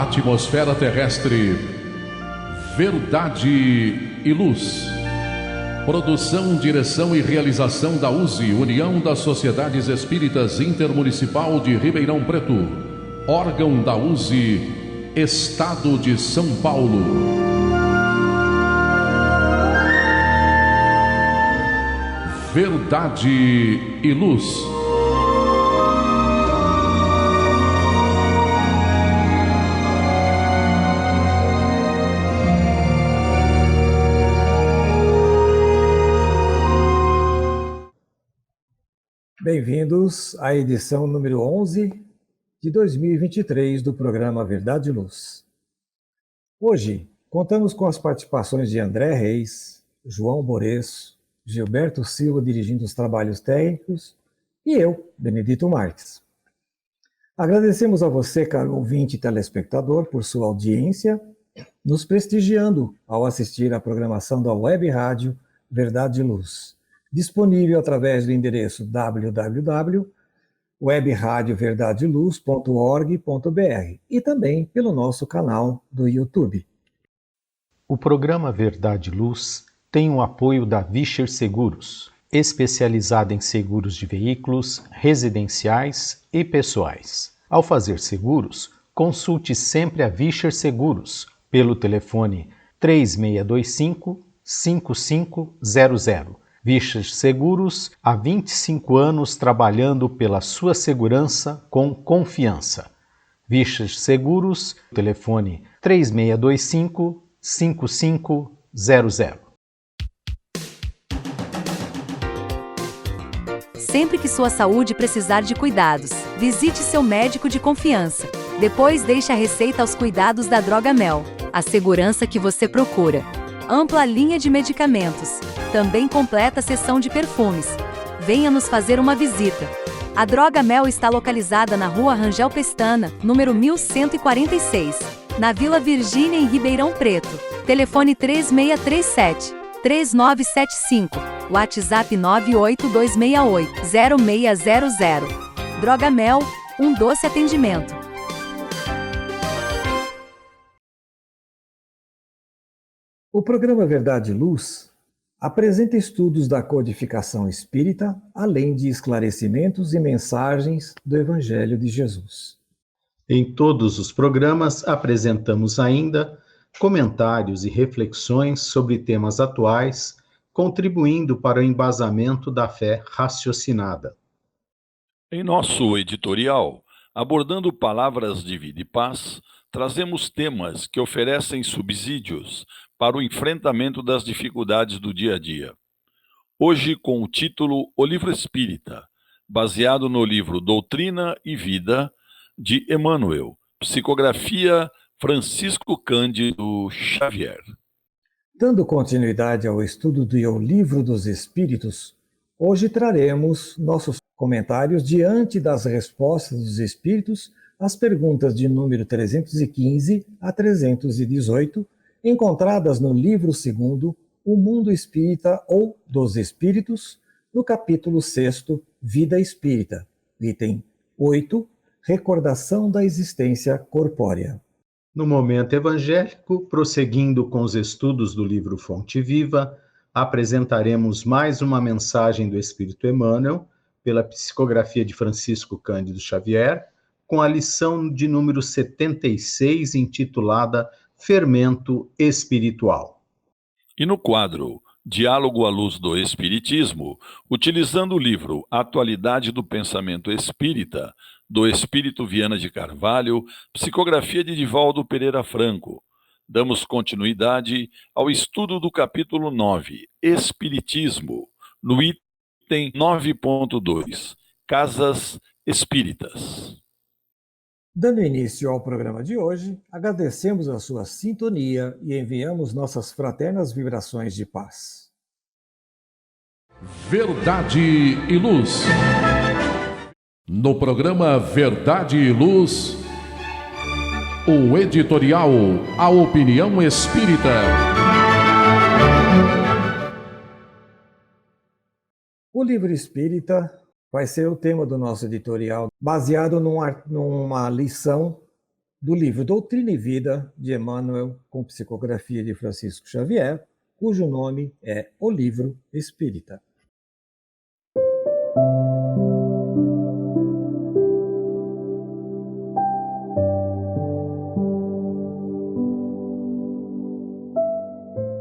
atmosfera terrestre. Verdade e Luz. Produção, direção e realização da USE, União das Sociedades Espíritas Intermunicipal de Ribeirão Preto. Órgão da USE, Estado de São Paulo. Verdade e Luz. Bem-vindos à edição número 11 de 2023 do programa Verdade e Luz. Hoje, contamos com as participações de André Reis, João Boreço, Gilberto Silva dirigindo os trabalhos técnicos e eu, Benedito Marques. Agradecemos a você, caro ouvinte e telespectador, por sua audiência, nos prestigiando ao assistir à programação da Web Rádio Verdade e Luz, disponível através do endereço www.webradioverdadeluz.org.br e também pelo nosso canal do YouTube. O programa Verdade e Luz tem o apoio da Vischer Seguros, especializada em seguros de veículos, residenciais e pessoais. Ao fazer seguros, consulte sempre a Vischer Seguros pelo telefone 3625-5500. Vischer Seguros, há 25 anos trabalhando pela sua segurança com confiança. Vischer Seguros, telefone 3625-5500. Sempre que sua saúde precisar de cuidados, visite seu médico de confiança. Depois deixe a receita aos cuidados da Drogamel, a segurança que você procura. Ampla linha de medicamentos. Também completa a seção de perfumes. Venha nos fazer uma visita. A Drogamel está localizada na Rua Rangel Pestana, número 1146, na Vila Virgínia, em Ribeirão Preto. Telefone 3637-3975. WhatsApp 98268-0600. Drogamel, um doce atendimento. O programa Verdade e Luz apresenta estudos da codificação espírita, além de esclarecimentos e mensagens do Evangelho de Jesus. Em todos os programas apresentamos ainda comentários e reflexões sobre temas atuais, contribuindo para o embasamento da fé raciocinada. Em nosso editorial, abordando palavras de vida e paz, trazemos temas que oferecem subsídios para o enfrentamento das dificuldades do dia a dia. Hoje, com o título O Livro Espírita, baseado no livro Doutrina e Vida, de Emmanuel, psicografia Francisco Cândido Xavier. Dando continuidade ao estudo do O Livro dos Espíritos, hoje traremos nossos comentários diante das respostas dos Espíritos às perguntas de número 315 a 318, encontradas no livro 2º, O Mundo Espírita ou dos Espíritos, no capítulo 6º, Vida Espírita, item 8, Recordação da Existência Corpórea. No momento evangélico, prosseguindo com os estudos do livro Fonte Viva, apresentaremos mais uma mensagem do Espírito Emmanuel, pela psicografia de Francisco Cândido Xavier, com a lição de número 76, intitulada Fermento Espiritual. E no quadro Diálogo à Luz do Espiritismo, utilizando o livro Atualidade do Pensamento Espírita, do Espírito Viana de Carvalho, psicografia de Divaldo Pereira Franco, damos continuidade ao estudo do capítulo 9, Espiritismo, no item 9.2, Casas Espíritas. Dando início ao programa de hoje, agradecemos a sua sintonia e enviamos nossas fraternas vibrações de paz. Verdade e Luz. No programa Verdade e Luz, o editorial A Opinião Espírita. O livro espírita vai ser o tema do nosso editorial, baseado numa lição do livro Doutrina e Vida, de Emmanuel, com psicografia de Francisco Xavier, cujo nome é O Livro Espírita.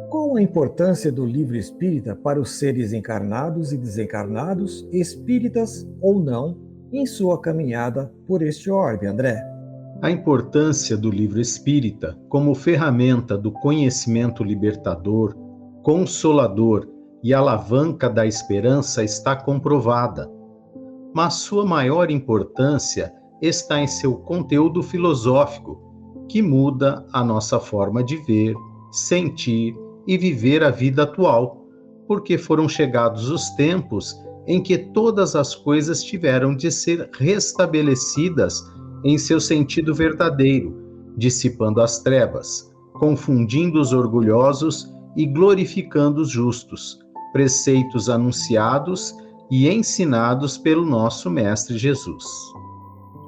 Qual a importância do livro espírita para os seres encarnados e desencarnados, espíritas ou não, em sua caminhada por este orbe, André? A importância do livro espírita como ferramenta do conhecimento libertador, consolador e alavanca da esperança está comprovada. Mas sua maior importância está em seu conteúdo filosófico, que muda a nossa forma de ver, sentir e viver a vida atual, porque foram chegados os tempos em que todas as coisas tiveram de ser restabelecidas em seu sentido verdadeiro, dissipando as trevas, confundindo os orgulhosos e glorificando os justos, preceitos anunciados e ensinados pelo nosso Mestre Jesus.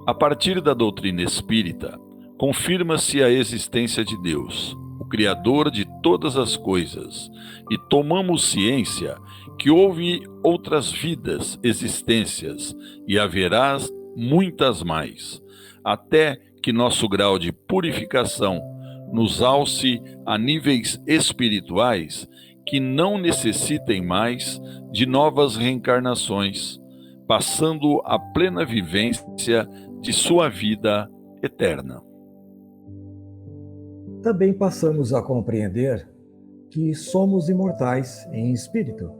A partir da doutrina espírita, confirma-se a existência de Deus, o Criador de todas as coisas, e tomamos ciência que houve outras vidas, existências, e haverá muitas mais, até que nosso grau de purificação nos alce a níveis espirituais que não necessitem mais de novas reencarnações, passando a plena vivência de sua vida eterna. Também passamos a compreender que somos imortais em espírito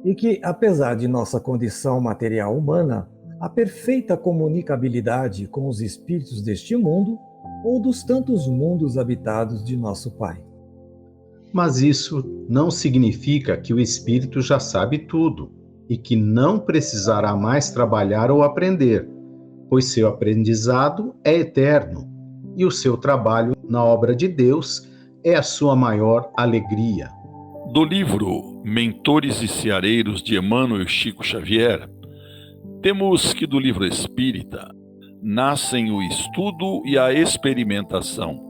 e que, apesar de nossa condição material humana, a perfeita comunicabilidade com os espíritos deste mundo ou dos tantos mundos habitados de nosso Pai. Mas isso não significa que o espírito já sabe tudo e que não precisará mais trabalhar ou aprender, pois seu aprendizado é eterno e o seu trabalho na obra de Deus é a sua maior alegria. Do livro Mentores e Seareiros de Emmanuel e Chico Xavier, temos que do livro espírita nascem o estudo e a experimentação,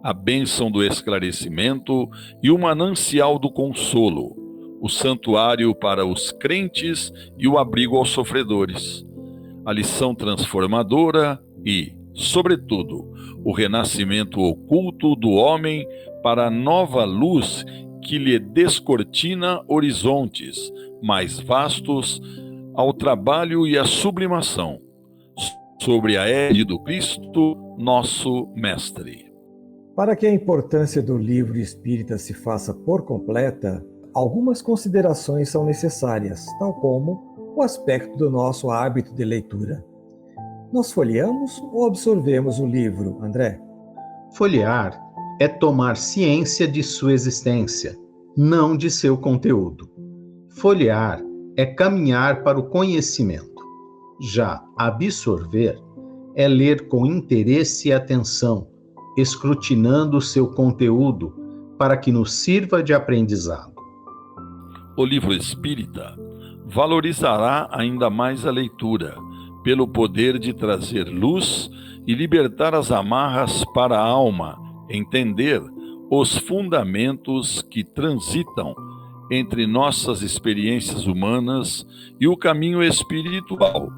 a bênção do esclarecimento e o manancial do consolo, o santuário para os crentes e o abrigo aos sofredores, a lição transformadora e, sobretudo, o renascimento oculto do homem para a nova luz que lhe descortina horizontes mais vastos ao trabalho e à sublimação, sobre a égide do Cristo, nosso Mestre. Para que a importância do livro espírita se faça por completa, algumas considerações são necessárias, tal como o aspecto do nosso hábito de leitura. Nós folheamos ou absorvemos o livro, André? Folhear é tomar ciência de sua existência, não de seu conteúdo. Folhear é caminhar para o conhecimento. Já absorver é ler com interesse e atenção, escrutinando o seu conteúdo para que nos sirva de aprendizado. O livro espírita valorizará ainda mais a leitura, pelo poder de trazer luz e libertar as amarras para a alma, entender os fundamentos que transitam entre nossas experiências humanas e o caminho espiritual,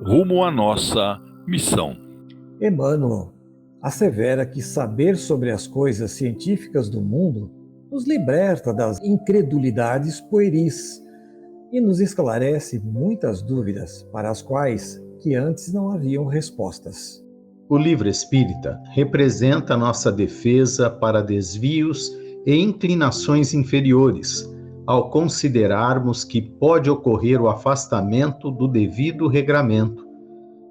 rumo à nossa missão. Emmanuel assevera que saber sobre as coisas científicas do mundo nos liberta das incredulidades pueris e nos esclarece muitas dúvidas para as quais que antes não haviam respostas. O livro espírita representa nossa defesa para desvios e inclinações inferiores, ao considerarmos que pode ocorrer o afastamento do devido regramento,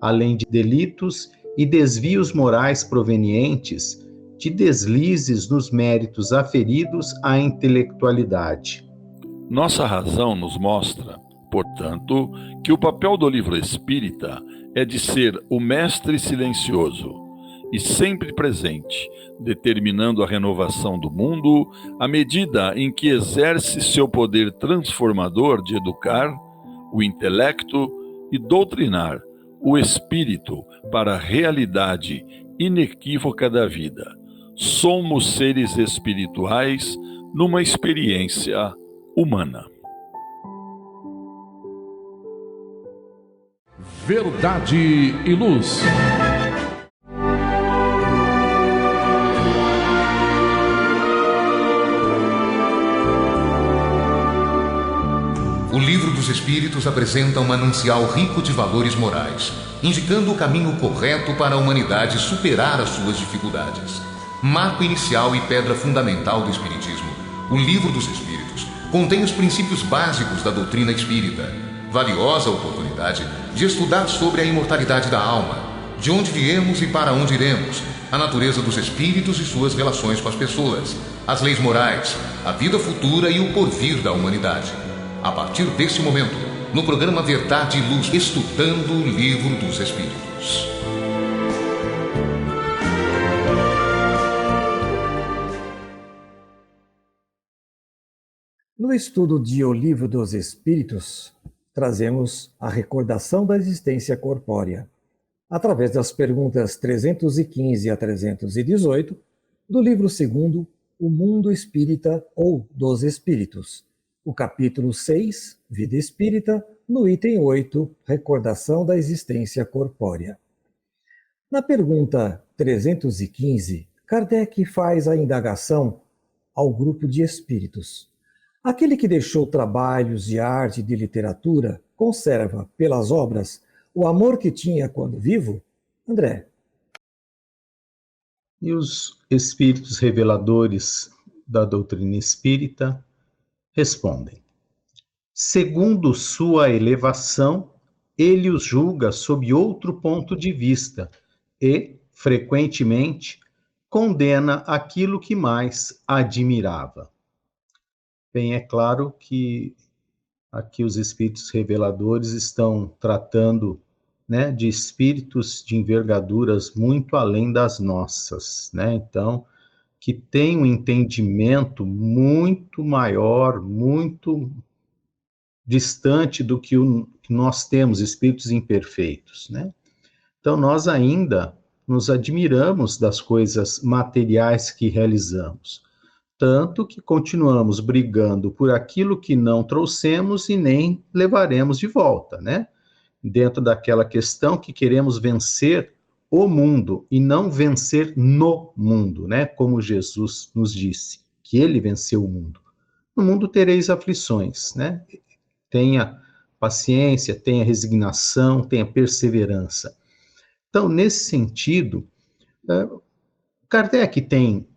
além de delitos e desvios morais provenientes de deslizes nos méritos aferidos à intelectualidade. Nossa razão nos mostra, portanto, que o papel do livro espírita é de ser o mestre silencioso e sempre presente, determinando a renovação do mundo à medida em que exerce seu poder transformador de educar o intelecto e doutrinar o espírito para a realidade inequívoca da vida. Somos seres espirituais numa experiência humana. Verdade e Luz. O Livro dos Espíritos apresenta um manancial rico de valores morais, indicando o caminho correto para a humanidade superar as suas dificuldades. Marco inicial e pedra fundamental do Espiritismo, o Livro dos Espíritos contém os princípios básicos da doutrina espírita. Valiosa oportunidade de estudar sobre a imortalidade da alma, de onde viemos e para onde iremos, a natureza dos espíritos e suas relações com as pessoas, as leis morais, a vida futura e o porvir da humanidade. A partir desse momento, no programa Verdade e Luz, estudando o Livro dos Espíritos. No estudo de O Livro dos Espíritos, trazemos a recordação da existência corpórea, através das perguntas 315 a 318 do livro 2º, O Mundo Espírita ou dos Espíritos, o capítulo 6, Vida Espírita, no item 8, Recordação da Existência Corpórea. Na pergunta 315, Kardec faz a indagação ao grupo de espíritos. Aquele que deixou trabalhos de arte e de literatura conserva, pelas obras, o amor que tinha quando vivo? André. E os espíritos reveladores da doutrina espírita respondem: segundo sua elevação, ele os julga sob outro ponto de vista e, frequentemente, condena aquilo que mais admirava. Bem, é claro que aqui os espíritos reveladores estão tratando, né, de espíritos de envergaduras muito além das nossas, né? Então, que tem um entendimento muito maior, muito distante do que nós temos, espíritos imperfeitos, né? Então, nós ainda nos admiramos das coisas materiais que realizamos, tanto que continuamos brigando por aquilo que não trouxemos e nem levaremos de volta, né? Dentro daquela questão que queremos vencer o mundo e não vencer no mundo, né? Como Jesus nos disse, que ele venceu o mundo. No mundo tereis aflições, né? Tenha paciência, tenha resignação, tenha perseverança. Então, nesse sentido, Kardec tem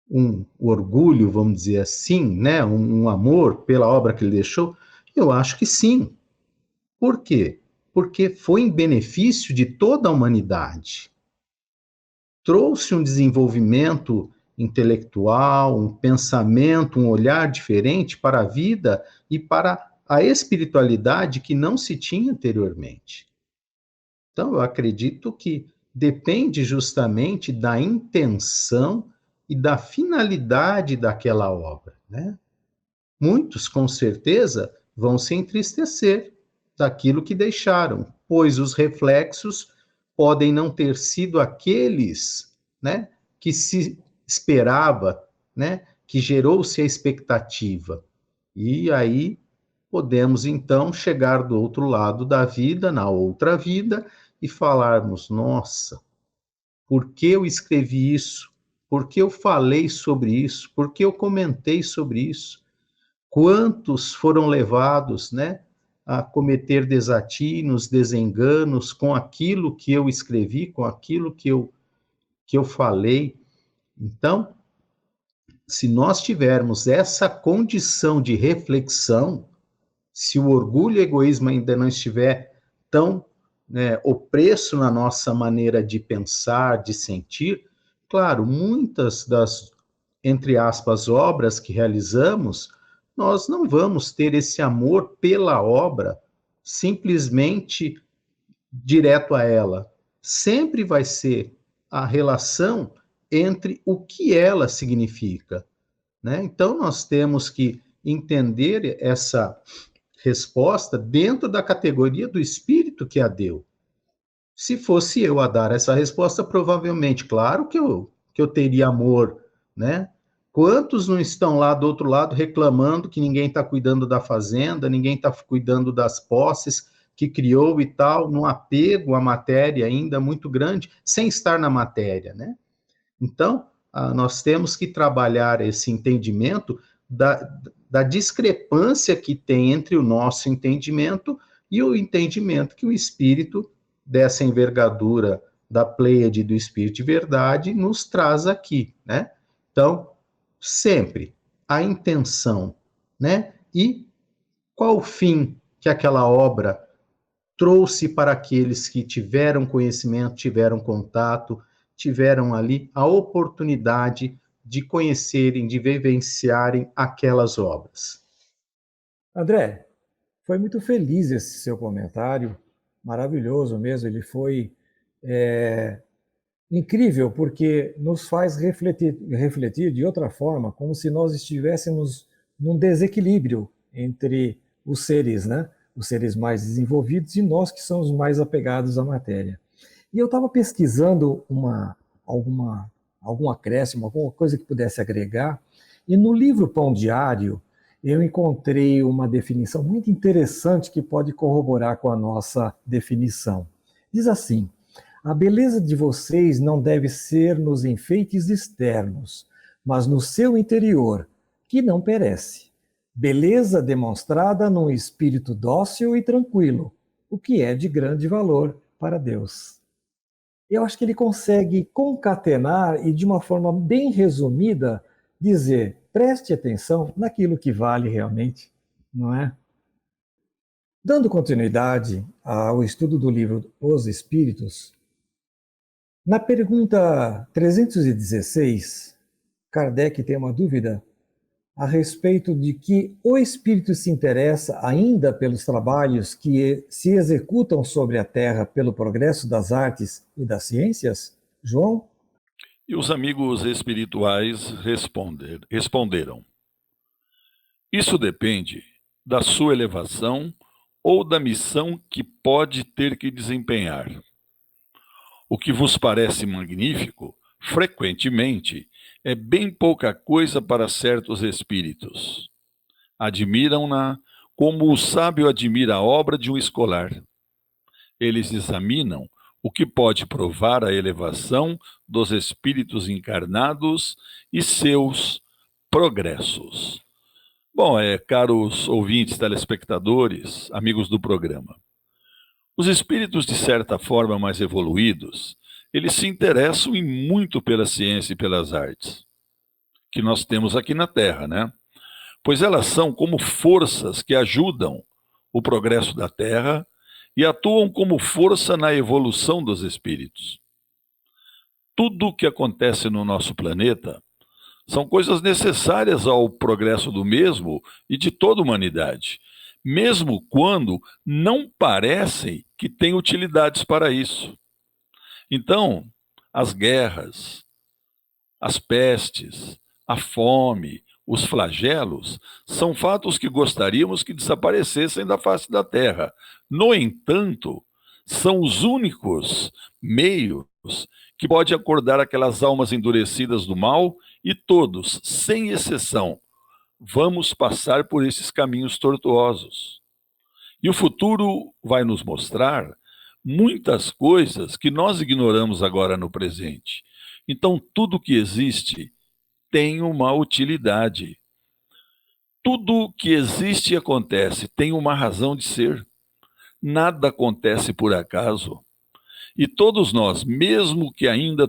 um orgulho, vamos dizer assim, né? Um amor pela obra que ele deixou? Eu acho que sim. Por quê? Porque foi em benefício de toda a humanidade. Trouxe um desenvolvimento intelectual, um pensamento, um olhar diferente para a vida e para a espiritualidade que não se tinha anteriormente. Então, eu acredito que depende justamente da intenção e da finalidade daquela obra, né? Muitos, com certeza, vão se entristecer daquilo que deixaram, pois os reflexos podem não ter sido aqueles, né, que se esperava, né, que gerou-se a expectativa. E aí podemos, então, chegar do outro lado da vida, na outra vida, e falarmos: nossa, por que eu escrevi isso? Por que eu falei sobre isso? Por que eu comentei sobre isso? Quantos foram levados, né, a cometer desatinos, desenganos com aquilo que eu escrevi, com aquilo que eu falei. Então, se nós tivermos essa condição de reflexão, se o orgulho e o egoísmo ainda não estiver tão, né, opresso na nossa maneira de pensar, de sentir, claro, muitas das, entre aspas, obras que realizamos, nós não vamos ter esse amor pela obra simplesmente direto a ela. Sempre vai ser a relação entre o que ela significa, né? Então, nós temos que entender essa resposta dentro da categoria do espírito que a deu. Se fosse eu a dar essa resposta, provavelmente, claro que eu teria amor, né? Quantos não estão lá do outro lado reclamando que ninguém está cuidando da fazenda, ninguém está cuidando das posses que criou e tal, num apego à matéria ainda muito grande, sem estar na matéria, né? Então, nós temos que trabalhar esse entendimento da discrepância que tem entre o nosso entendimento e o entendimento que o Espírito dessa envergadura da Pleiade do Espírito de Verdade nos traz aqui, né? Então, sempre a intenção, né? E qual o fim que aquela obra trouxe para aqueles que tiveram conhecimento, tiveram contato, tiveram ali a oportunidade de conhecerem, de vivenciarem aquelas obras. André, foi muito feliz esse seu comentário, maravilhoso mesmo. Ele foi incrível, porque nos faz refletir de outra forma, como se nós estivéssemos num desequilíbrio entre os seres, né? Os seres mais desenvolvidos e nós que somos mais apegados à matéria. E eu estava pesquisando algum acréscimo, alguma coisa que pudesse agregar, e no livro Pão Diário eu encontrei uma definição muito interessante que pode corroborar com a nossa definição. Diz assim: a beleza de vocês não deve ser nos enfeites externos, mas no seu interior, que não perece. Beleza demonstrada num espírito dócil e tranquilo, o que é de grande valor para Deus. Eu acho que ele consegue concatenar e, de uma forma bem resumida, dizer: preste atenção naquilo que vale realmente, não é? Dando continuidade ao estudo do livro Os Espíritos, na pergunta 316, Kardec tem uma dúvida a respeito de que o espírito se interessa ainda pelos trabalhos que se executam sobre a Terra pelo progresso das artes e das ciências? João? E os amigos espirituais responderam: isso depende da sua elevação ou da missão que pode ter que desempenhar. O que vos parece magnífico, frequentemente, é bem pouca coisa para certos espíritos. Admiram-na como o sábio admira a obra de um escolar. Eles examinam o que pode provar a elevação dos espíritos encarnados e seus progressos. Bom, caros ouvintes, telespectadores, amigos do programa, os espíritos, de certa forma mais evoluídos, eles se interessam e muito pela ciência e pelas artes, que nós temos aqui na Terra, né? Pois elas são como forças que ajudam o progresso da Terra e atuam como força na evolução dos espíritos. Tudo o que acontece no nosso planeta são coisas necessárias ao progresso do mesmo e de toda a humanidade, mesmo quando não parecem que têm utilidades para isso. Então, as guerras, as pestes, a fome, os flagelos, são fatos que gostaríamos que desaparecessem da face da Terra. No entanto, são os únicos meios que pode acordar aquelas almas endurecidas do mal, e todos, sem exceção, vamos passar por esses caminhos tortuosos. E o futuro vai nos mostrar muitas coisas que nós ignoramos agora no presente. Então, tudo que existe tem uma utilidade. Tudo que existe e acontece tem uma razão de ser. Nada acontece por acaso. E todos nós, mesmo que ainda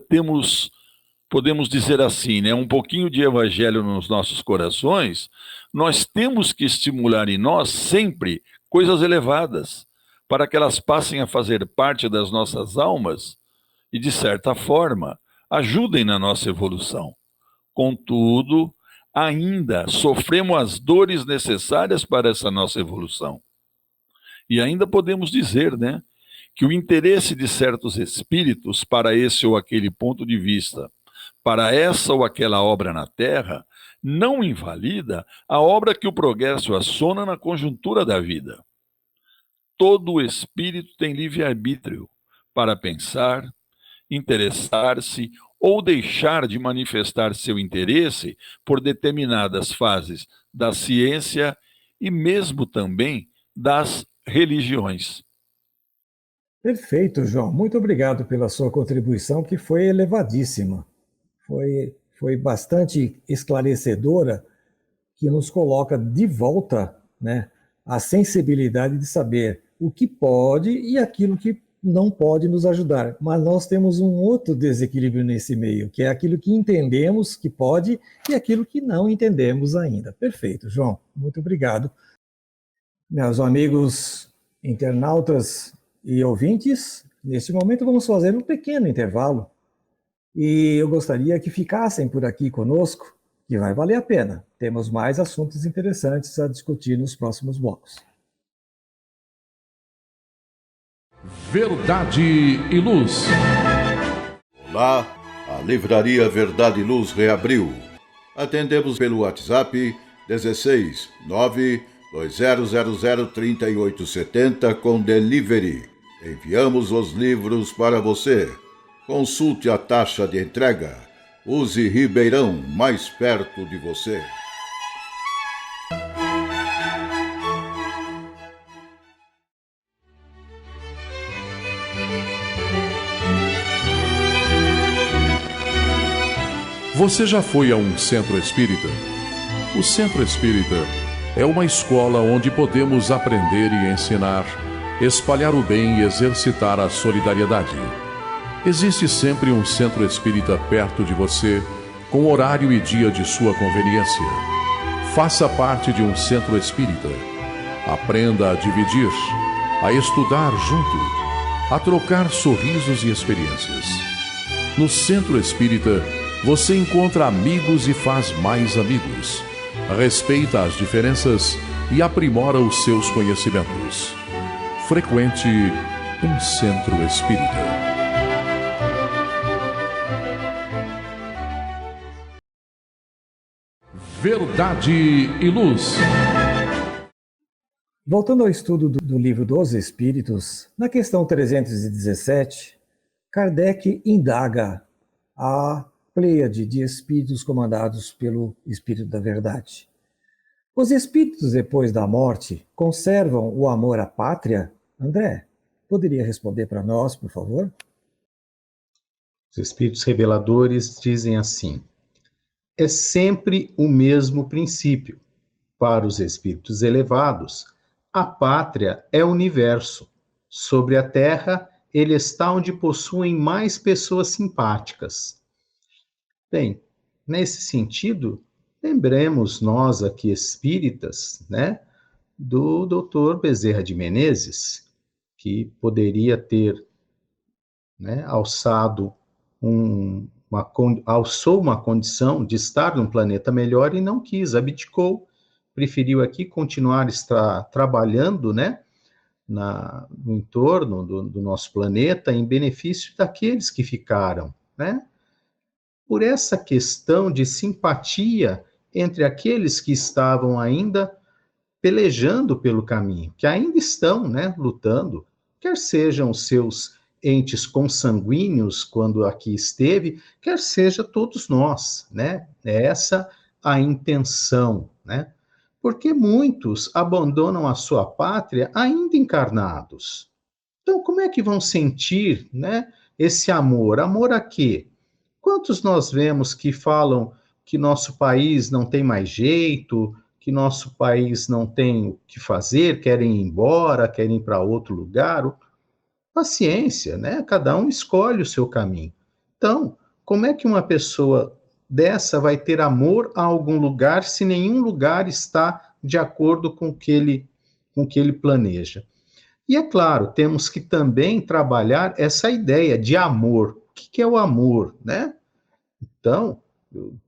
podemos dizer assim, né, um pouquinho de evangelho nos nossos corações, nós temos que estimular em nós sempre coisas elevadas, para que elas passem a fazer parte das nossas almas e, de certa forma, ajudem na nossa evolução. Contudo, ainda sofremos as dores necessárias para essa nossa evolução. E ainda podemos dizer, né, que o interesse de certos espíritos para esse ou aquele ponto de vista, para essa ou aquela obra na Terra, não invalida a obra que o progresso aciona na conjuntura da vida. Todo espírito tem livre-arbítrio para pensar, interessar-se ou deixar de manifestar seu interesse por determinadas fases da ciência e mesmo também das religiões. Perfeito, João. Muito obrigado pela sua contribuição, que foi elevadíssima. Foi bastante esclarecedora, que nos coloca de volta, né, a sensibilidade de saber o que pode e aquilo que não pode nos ajudar. Mas nós temos um outro desequilíbrio nesse meio, que é aquilo que entendemos que pode e aquilo que não entendemos ainda. Perfeito, João. Muito obrigado. Meus amigos internautas e ouvintes, neste momento vamos fazer um pequeno intervalo e eu gostaria que ficassem por aqui conosco, que vai valer a pena. Temos mais assuntos interessantes a discutir nos próximos blocos. Verdade e Luz. Olá, a Livraria Verdade e Luz reabriu. Atendemos pelo WhatsApp 16 92000 3870 com delivery. Enviamos os livros para você. Consulte a taxa de entrega. Use Ribeirão, mais perto de você. Você já foi a um centro espírita? O centro espírita é uma escola onde podemos aprender e ensinar, espalhar o bem e exercitar a solidariedade. Existe sempre um centro espírita perto de você, com horário e dia de sua conveniência. Faça parte de um centro espírita. Aprenda a dividir, a estudar junto, a trocar sorrisos e experiências. No centro espírita, você encontra amigos e faz mais amigos. Respeita as diferenças e aprimora os seus conhecimentos. Frequente um centro espírita. Verdade e Luz. Voltando ao estudo do Livro dos Espíritos, na questão 317, Kardec indaga a pleiade de espíritos comandados pelo Espírito da Verdade. Os espíritos, depois da morte, conservam o amor à pátria? André, poderia responder para nós, por favor? Os espíritos reveladores dizem assim: é sempre o mesmo princípio. Para os espíritos elevados, a pátria é o universo. Sobre a terra, ele está onde possuem mais pessoas simpáticas. Bem, nesse sentido, lembremos nós aqui espíritas, né, do Dr. Bezerra de Menezes, que poderia ter, né, alçou uma condição de estar num planeta melhor e não quis, abdicou, preferiu aqui continuar trabalhando, né, no entorno do nosso planeta em benefício daqueles que ficaram, né? Por essa questão de simpatia entre aqueles que estavam ainda pelejando pelo caminho, que ainda estão, né, lutando, quer sejam seus entes consanguíneos quando aqui esteve, quer seja todos nós, né? É essa a intenção, né? Porque muitos abandonam a sua pátria ainda encarnados. Então, como é que vão sentir, né, esse amor? Amor a quê? Quantos nós vemos que falam que nosso país não tem mais jeito, que nosso país não tem o que fazer, querem ir embora, querem ir para outro lugar? Paciência, né? Cada um escolhe o seu caminho. Então, como é que uma pessoa dessa vai ter amor a algum lugar se nenhum lugar está de acordo com o que ele planeja? E é claro, temos que também trabalhar essa ideia de amor. O que é o amor, né? Então,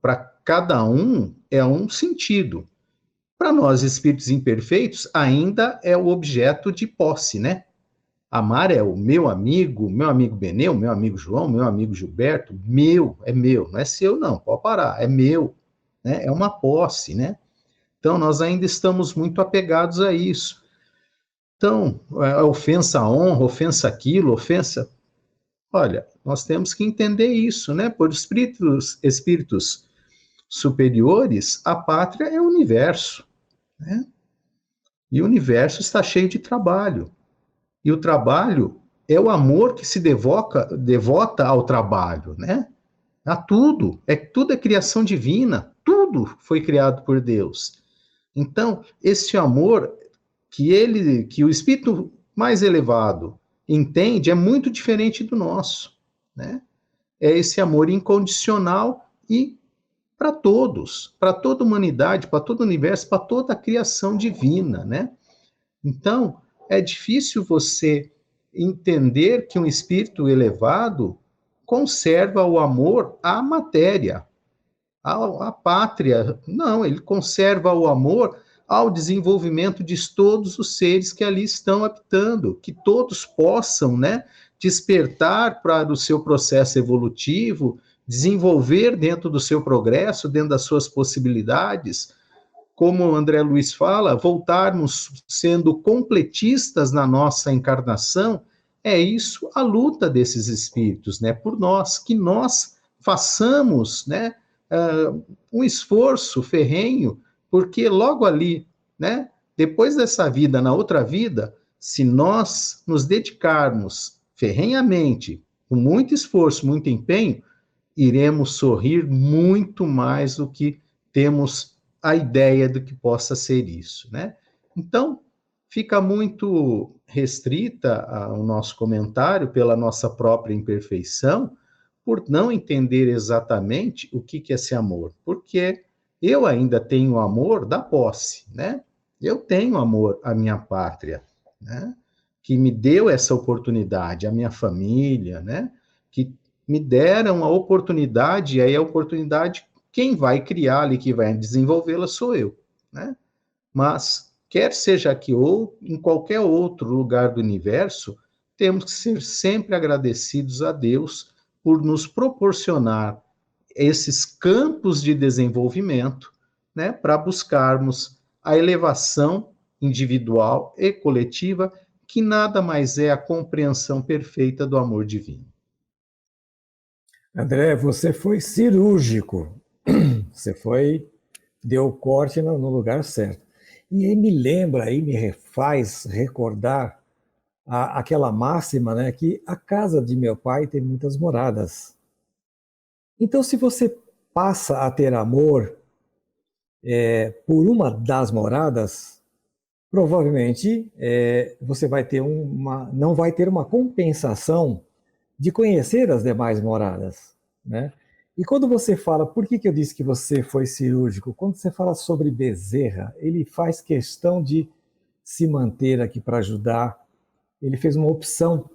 para cada um é um sentido. Para nós, espíritos imperfeitos, ainda é o objeto de posse, né? Amar é o meu amigo Benê, meu amigo João, meu amigo Gilberto, é meu, não é seu não, pode parar, é meu, né? É uma posse, né? Então, nós ainda estamos muito apegados a isso. Então, a ofensa à honra, ofensa àquilo, ofensa... Olha, nós temos que entender isso, né? Por espíritos superiores, a pátria é o universo, né? E o universo está cheio de trabalho. E o trabalho é o amor que se devota ao trabalho, né? A tudo. Tudo é criação divina. Tudo foi criado por Deus. Então, esse amor que o espírito mais elevado entende é muito diferente do nosso, né? É esse amor incondicional e para todos, para toda a humanidade, para todo o universo, para toda a criação divina, né? Então, é difícil você entender que um espírito elevado conserva o amor à matéria, à pátria. Não, ele conserva o amor ao desenvolvimento de todos os seres que ali estão habitando, que todos possam, né, despertar para o seu processo evolutivo, desenvolver dentro do seu progresso, dentro das suas possibilidades, como o André Luiz fala, voltarmos sendo completistas na nossa encarnação, é isso a luta desses espíritos, né, por nós, que nós façamos, né, um esforço ferrenho, porque logo ali, né, depois dessa vida, na outra vida, se nós nos dedicarmos ferrenhamente, com muito esforço, muito empenho, iremos sorrir muito mais do que temos a ideia do que possa ser isso, né? Então, fica muito restrita o nosso comentário pela nossa própria imperfeição, por não entender exatamente o que é esse amor, porque eu ainda tenho amor da posse, né? Eu tenho amor à minha pátria, né? Que me deu essa oportunidade, a minha família, né? Que me deram a oportunidade, e aí a oportunidade, quem vai criá-la e que vai desenvolvê-la sou eu, né? Mas, quer seja aqui ou em qualquer outro lugar do universo, temos que ser sempre agradecidos a Deus por nos proporcionar esses campos de desenvolvimento, né, para buscarmos a elevação individual e coletiva, que nada mais é a compreensão perfeita do amor divino. André, você foi cirúrgico. Você deu o corte no lugar certo. E aí me lembra, aí me faz recordar aquela máxima, né, que a casa de meu pai tem muitas moradas. Então, se você passa a ter amor por uma das moradas, provavelmente você vai ter não vai ter uma compensação de conhecer as demais moradas, né? E quando você fala, por que eu disse que você foi cirúrgico? Quando você fala sobre Bezerra, ele faz questão de se manter aqui para ajudar. Ele fez uma opção,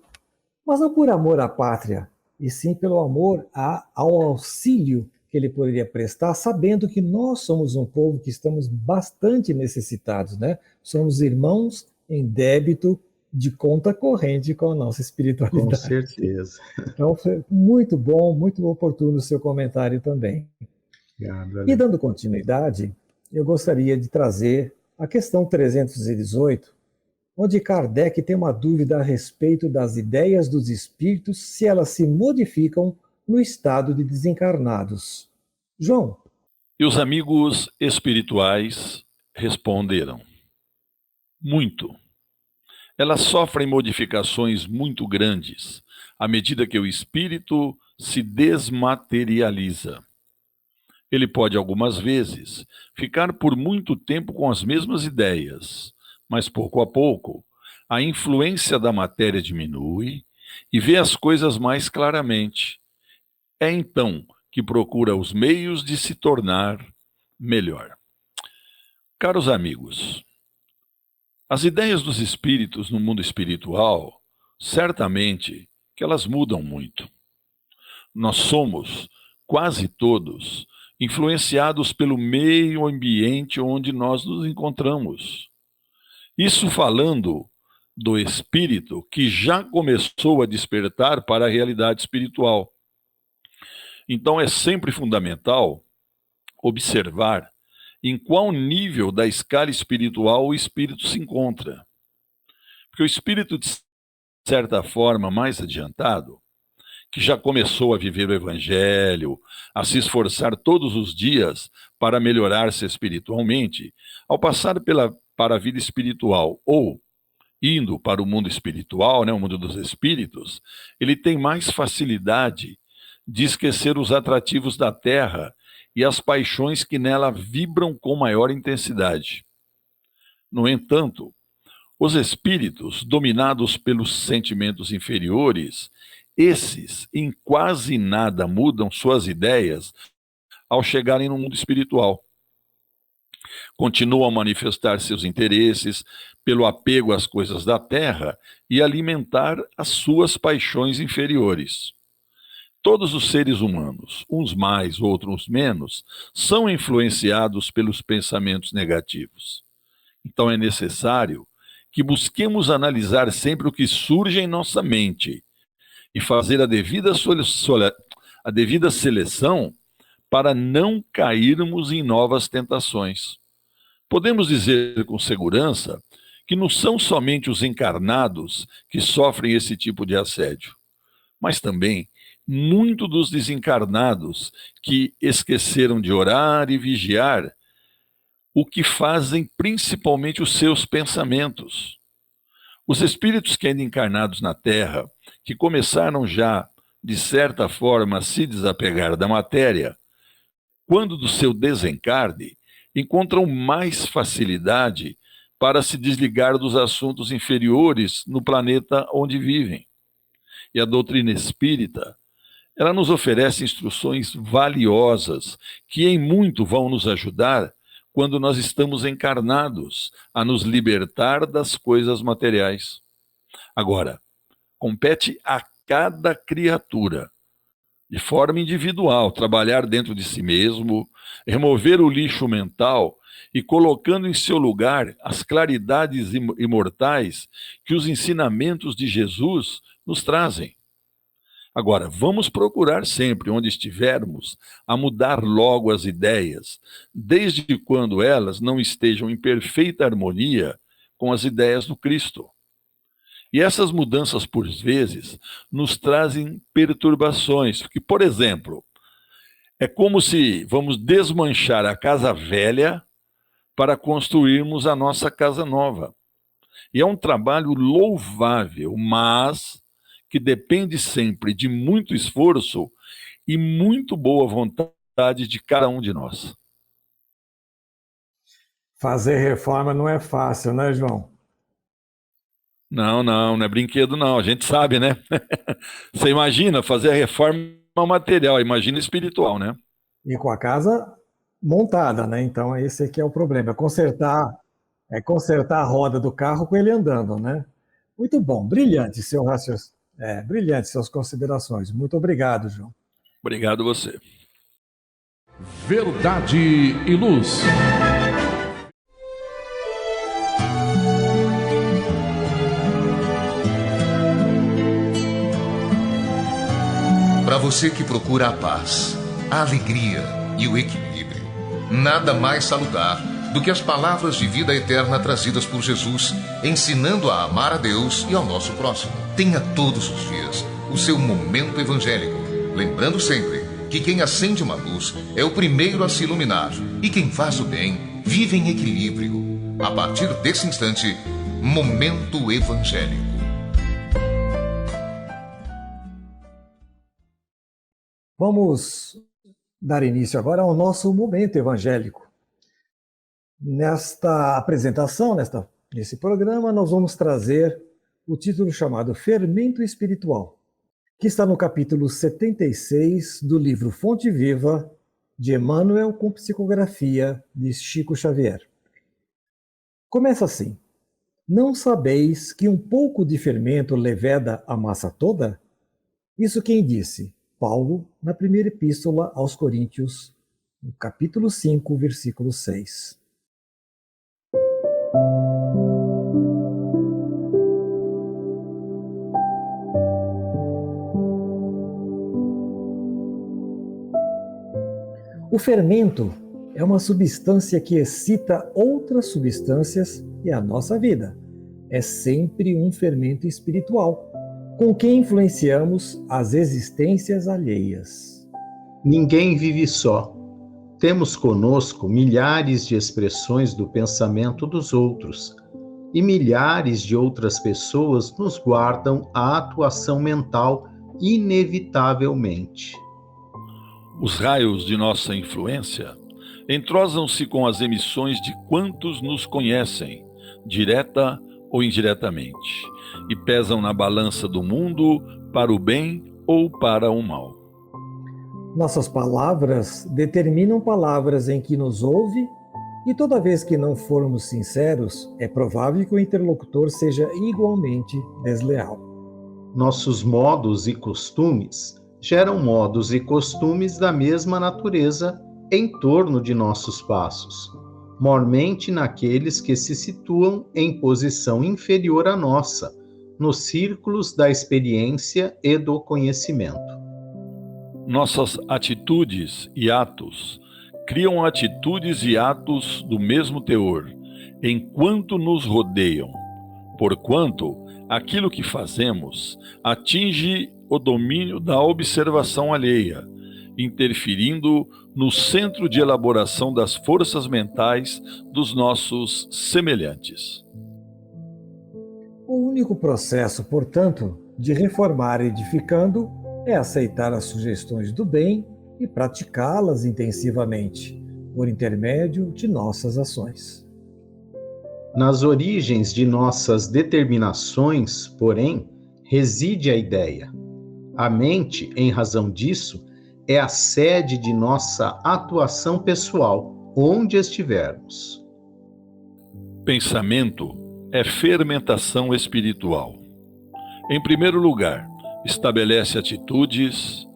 mas não por amor à pátria, e sim pelo amor ao auxílio que ele poderia prestar, sabendo que nós somos um povo que estamos bastante necessitados, né? Somos irmãos em débito de conta corrente com a nossa espiritualidade. Com certeza. Então, foi muito bom, muito oportuno o seu comentário também. Obrigado, e dando continuidade, eu gostaria de trazer a questão 318, onde Kardec tem uma dúvida a respeito das ideias dos espíritos, se elas se modificam no estado de desencarnados. João. E os amigos espirituais responderam: muito. Elas sofrem modificações muito grandes à medida que o espírito se desmaterializa. Ele pode, algumas vezes, ficar por muito tempo com as mesmas ideias, mas pouco a pouco a influência da matéria diminui e vê as coisas mais claramente. É então que procura os meios de se tornar melhor. Caros amigos, as ideias dos espíritos no mundo espiritual, certamente que elas mudam muito. Nós somos, quase todos, influenciados pelo meio ambiente onde nós nos encontramos. Isso falando do espírito que já começou a despertar para a realidade espiritual. Então é sempre fundamental observar em qual nível da escala espiritual o espírito se encontra. Porque o espírito, de certa forma, mais adiantado, que já começou a viver o Evangelho, a se esforçar todos os dias para melhorar-se espiritualmente, ao passar para a vida espiritual ou indo para o mundo espiritual, né, o mundo dos espíritos, ele tem mais facilidade de esquecer os atrativos da terra e as paixões que nela vibram com maior intensidade. No entanto, os espíritos, dominados pelos sentimentos inferiores, esses em quase nada mudam suas ideias ao chegarem no mundo espiritual. Continuam a manifestar seus interesses pelo apego às coisas da terra e alimentar as suas paixões inferiores. Todos os seres humanos, uns mais, outros menos, são influenciados pelos pensamentos negativos. Então é necessário que busquemos analisar sempre o que surge em nossa mente e fazer a devida seleção para não cairmos em novas tentações. Podemos dizer com segurança que não são somente os encarnados que sofrem esse tipo de assédio, mas também muitos dos desencarnados que esqueceram de orar e vigiar, o que fazem principalmente os seus pensamentos. Os espíritos que ainda encarnados na Terra, que começaram já, de certa forma, a se desapegar da matéria, quando do seu desencarne, encontram mais facilidade para se desligar dos assuntos inferiores no planeta onde vivem. E a doutrina espírita, ela nos oferece instruções valiosas que em muito vão nos ajudar quando nós estamos encarnados a nos libertar das coisas materiais. Agora, compete a cada criatura, de forma individual, trabalhar dentro de si mesmo, remover o lixo mental e colocando em seu lugar as claridades imortais que os ensinamentos de Jesus nos trazem. Agora, vamos procurar sempre, onde estivermos, a mudar logo as ideias, desde quando elas não estejam em perfeita harmonia com as ideias do Cristo. E essas mudanças, por vezes, nos trazem perturbações, porque, por exemplo, é como se vamos desmanchar a casa velha para construirmos a nossa casa nova. E é um trabalho louvável, mas que depende sempre de muito esforço e muito boa vontade de cada um de nós. Fazer reforma não é fácil, né, João? Não é brinquedo não, a gente sabe, né? Você imagina fazer a reforma material, imagina espiritual, né? E com a casa montada, né? Então esse aqui é o problema, é consertar a roda do carro com ele andando, né? Muito bom, brilhante seu raciocínio. Brilhante suas considerações. Muito obrigado, João. Obrigado a você. Verdade e Luz. Para você que procura a paz, a alegria e o equilíbrio, nada mais salutar do que as palavras de vida eterna trazidas por Jesus, ensinando a amar a Deus e ao nosso próximo. Tenha todos os dias o seu momento evangélico, lembrando sempre que quem acende uma luz é o primeiro a se iluminar e quem faz o bem vive em equilíbrio. A partir desse instante, Momento Evangélico. Vamos dar início agora ao nosso Momento Evangélico. Nesta apresentação, nesse programa, nós vamos trazer o título chamado Fermento Espiritual, que está no capítulo 76 do livro Fonte Viva, de Emmanuel com psicografia de Chico Xavier. Começa assim: não sabeis que um pouco de fermento leveda a massa toda? Isso quem disse? Paulo, na primeira epístola aos Coríntios, no capítulo 5, versículo 6. O fermento é uma substância que excita outras substâncias e a nossa vida. É sempre um fermento espiritual. com que influenciamos as existências alheias. Ninguém vive só. Temos conosco milhares de expressões do pensamento dos outros, e milhares de outras pessoas nos guardam a atuação mental inevitavelmente. Os raios de nossa influência entrosam-se com as emissões de quantos nos conhecem, direta ou indiretamente, e pesam na balança do mundo para o bem ou para o mal. Nossas palavras determinam palavras em que nos ouve, e toda vez que não formos sinceros, é provável que o interlocutor seja igualmente desleal. Nossos modos e costumes geram modos e costumes da mesma natureza em torno de nossos passos, mormente naqueles que se situam em posição inferior à nossa, nos círculos da experiência e do conhecimento. Nossas atitudes e atos criam atitudes e atos do mesmo teor, enquanto nos rodeiam, porquanto aquilo que fazemos atinge o domínio da observação alheia, interferindo no centro de elaboração das forças mentais dos nossos semelhantes. O único processo, portanto, de reformar edificando é aceitar as sugestões do bem e praticá-las intensivamente, por intermédio de nossas ações. Nas origens de nossas determinações, porém, reside a ideia. A mente, em razão disso, é a sede de nossa atuação pessoal, onde estivermos. Pensamento é fermentação espiritual. Em primeiro lugar, estabelece atitudes.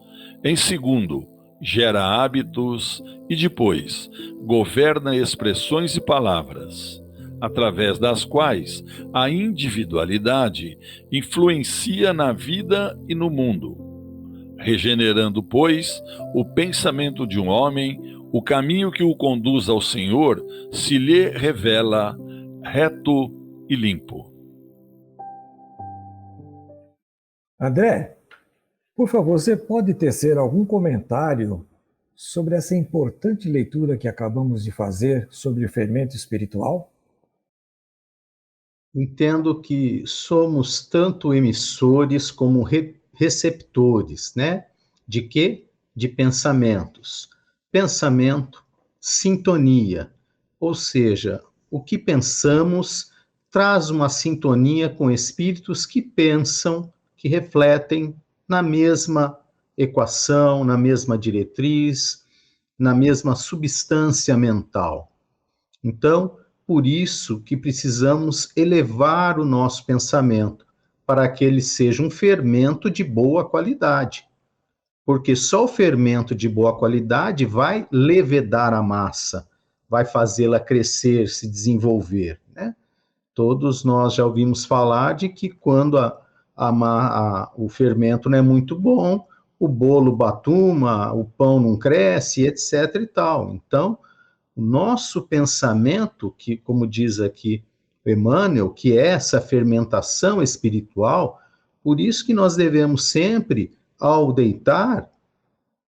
Em segundo, gera hábitos. E depois, governa expressões e palavras, através das quais a individualidade influencia na vida e no mundo, regenerando, pois, o pensamento de um homem, o caminho que o conduz ao Senhor se lhe revela reto e limpo. André, por favor, você pode tecer algum comentário sobre essa importante leitura que acabamos de fazer sobre o fermento espiritual? Entendo que somos tanto emissores como receptores, né? De quê? De pensamentos. Pensamento, sintonia, ou seja, o que pensamos traz uma sintonia com espíritos que pensam, que refletem na mesma equação, na mesma diretriz, na mesma substância mental. Então, por isso que precisamos elevar o nosso pensamento, para que ele seja um fermento de boa qualidade. Porque só o fermento de boa qualidade vai levedar a massa, vai fazê-la crescer, se desenvolver, né? Todos nós já ouvimos falar de que quando o fermento não é muito bom, o bolo batuma, o pão não cresce, etc. e tal. Então, o nosso pensamento, que, como diz aqui Emmanuel, que é essa fermentação espiritual, por isso que nós devemos sempre, ao deitar,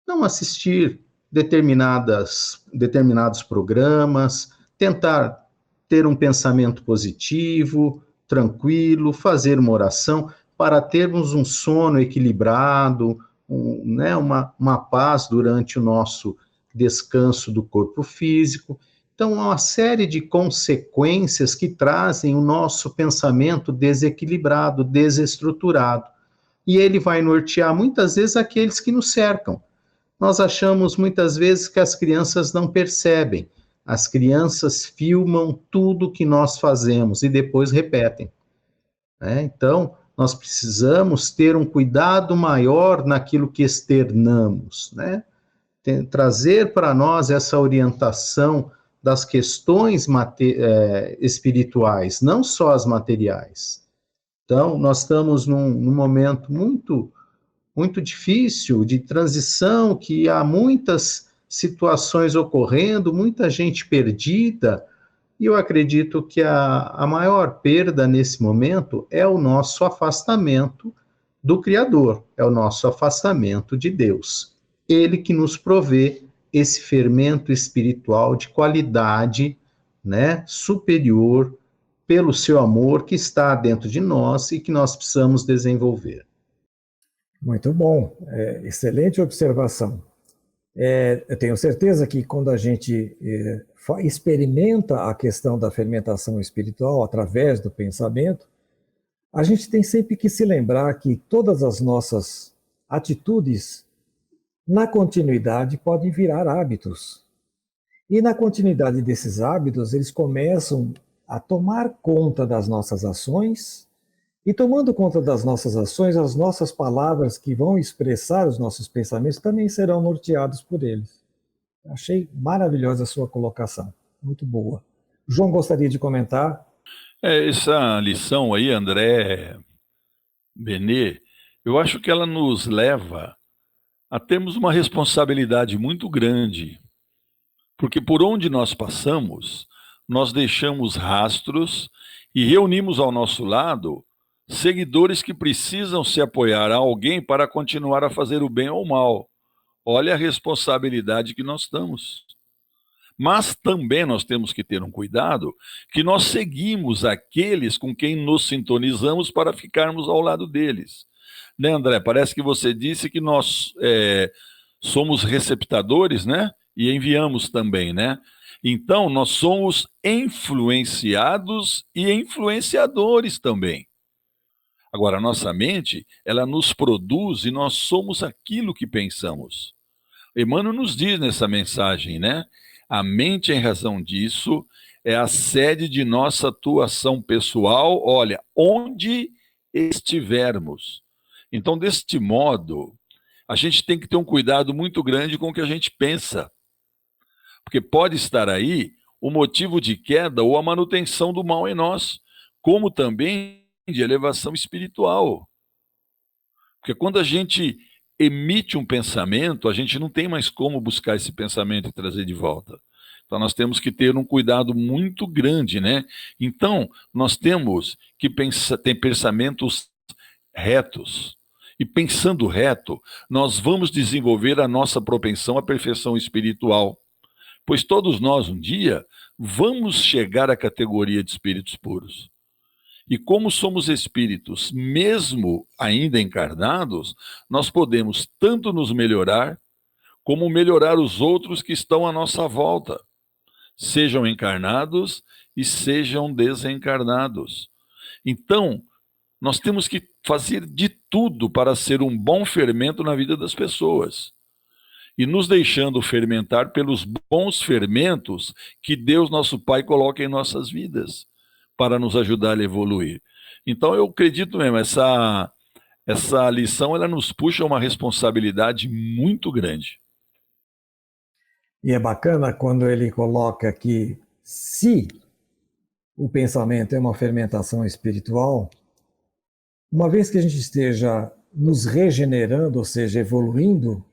não assistir determinados programas, tentar ter um pensamento positivo, tranquilo, fazer uma oração, para termos um sono equilibrado, uma paz durante o nosso descanso do corpo físico. Então, há uma série de consequências que trazem o nosso pensamento desequilibrado, desestruturado. E ele vai nortear muitas vezes aqueles que nos cercam. Nós achamos muitas vezes que as crianças não percebem. As crianças filmam tudo que nós fazemos e depois repetem. Então, nós precisamos ter um cuidado maior naquilo que externamos, né? Trazer para nós essa orientação das questões espirituais, não só as materiais. Então, nós estamos num momento muito, muito difícil de transição, que há muitas situações ocorrendo, muita gente perdida, e eu acredito que a maior perda nesse momento é o nosso afastamento do Criador, é o nosso afastamento de Deus. Ele que nos provê esse fermento espiritual de qualidade, né, superior, pelo seu amor que está dentro de nós e que nós precisamos desenvolver. Muito bom, excelente observação. Eu tenho certeza que quando a gente experimenta a questão da fermentação espiritual através do pensamento, a gente tem sempre que se lembrar que todas as nossas atitudes, na continuidade, podem virar hábitos. E na continuidade desses hábitos, eles começam a tomar conta das nossas ações, e tomando conta das nossas ações, as nossas palavras que vão expressar os nossos pensamentos também serão norteados por eles. Achei maravilhosa a sua colocação, muito boa. João gostaria de comentar? Essa lição aí, André Benê, eu acho que ela nos leva a termos uma responsabilidade muito grande, porque por onde nós passamos, nós deixamos rastros e reunimos ao nosso lado seguidores que precisam se apoiar a alguém para continuar a fazer o bem ou o mal. Olha a responsabilidade que nós estamos. Mas também nós temos que ter um cuidado que nós seguimos aqueles com quem nos sintonizamos para ficarmos ao lado deles. Né, André? Parece que você disse que nós somos receptadores, né? E enviamos também, né? Então, nós somos influenciados e influenciadores também. Agora, a nossa mente, ela nos produz e nós somos aquilo que pensamos. Emmanuel nos diz nessa mensagem, né? A mente, em razão disso, é a sede de nossa atuação pessoal, olha, onde estivermos. Então, deste modo, a gente tem que ter um cuidado muito grande com o que a gente pensa. Porque pode estar aí o motivo de queda ou a manutenção do mal em nós, como também de elevação espiritual. Porque quando a gente emite um pensamento, a gente não tem mais como buscar esse pensamento e trazer de volta. Então nós temos que ter um cuidado muito grande, né? Então nós temos que ter pensamentos retos. E pensando reto, nós vamos desenvolver a nossa propensão à perfeição espiritual. Pois todos nós, um dia, vamos chegar à categoria de espíritos puros. E como somos espíritos, mesmo ainda encarnados, nós podemos tanto nos melhorar, como melhorar os outros que estão à nossa volta, sejam encarnados e sejam desencarnados. Então, nós temos que fazer de tudo para ser um bom fermento na vida das pessoas. E nos deixando fermentar pelos bons fermentos que Deus, nosso Pai, coloca em nossas vidas, para nos ajudar a evoluir. Então, eu acredito mesmo, essa lição, ela nos puxa uma responsabilidade muito grande. E é bacana quando ele coloca que, se o pensamento é uma fermentação espiritual, uma vez que a gente esteja nos regenerando, ou seja, evoluindo,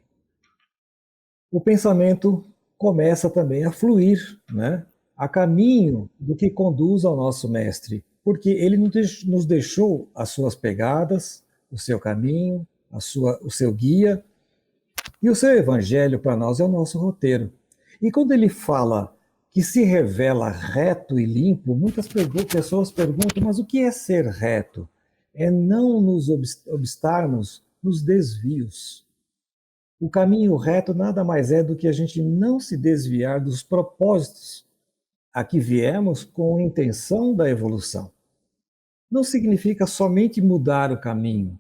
o pensamento começa também a fluir, né? A caminho do que conduz ao nosso mestre, porque ele nos deixou as suas pegadas, o seu caminho, o seu guia, e o seu evangelho para nós é o nosso roteiro. E quando ele fala que se revela reto e limpo, muitas pessoas perguntam, mas o que é ser reto? É não nos obstarmos nos desvios. O caminho reto nada mais é do que a gente não se desviar dos propósitos a que viemos com a intenção da evolução. Não significa somente mudar o caminho.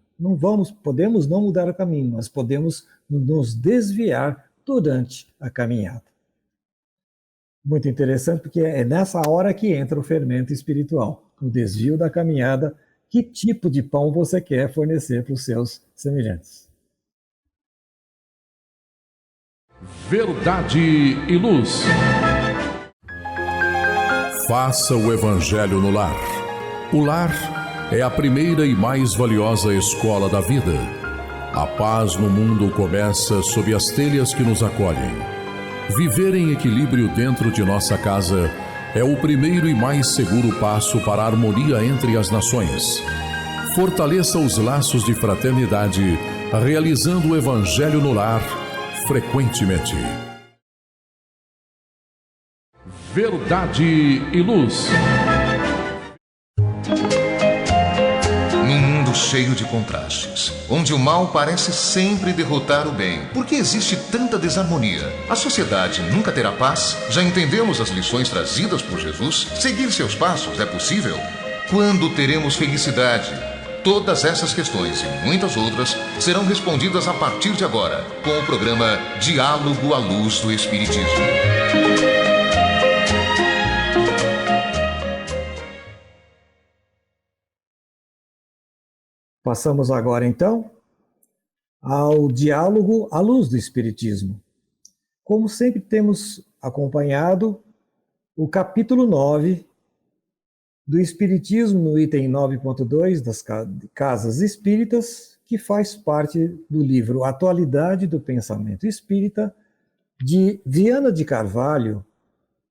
Podemos não mudar o caminho, mas podemos nos desviar durante a caminhada. Muito interessante, porque é nessa hora que entra o fermento espiritual, o desvio da caminhada. Que tipo de pão você quer fornecer para os seus semelhantes? Verdade e luz. Faça o Evangelho no lar. O lar é a primeira e mais valiosa escola da vida. A paz no mundo começa sob as telhas que nos acolhem. Viver em equilíbrio dentro de nossa casa é o primeiro e mais seguro passo para a harmonia entre as nações. fortaleça os laços de fraternidade, realizando o Evangelho no lar frequentemente. Verdade e Luz. Num mundo cheio de contrastes, onde o mal parece sempre derrotar o bem, por que existe tanta desarmonia? A sociedade nunca terá paz? Já entendemos as lições trazidas por Jesus? Seguir seus passos é possível? Quando teremos felicidade? Todas essas questões e muitas outras serão respondidas a partir de agora, com o programa Diálogo à Luz do Espiritismo. Passamos agora, então, ao Diálogo à Luz do Espiritismo. Como sempre, temos acompanhado o capítulo 9 do Espiritismo, no item 9.2 das Casas Espíritas, que faz parte do livro Atualidade do Pensamento Espírita, de Viana de Carvalho,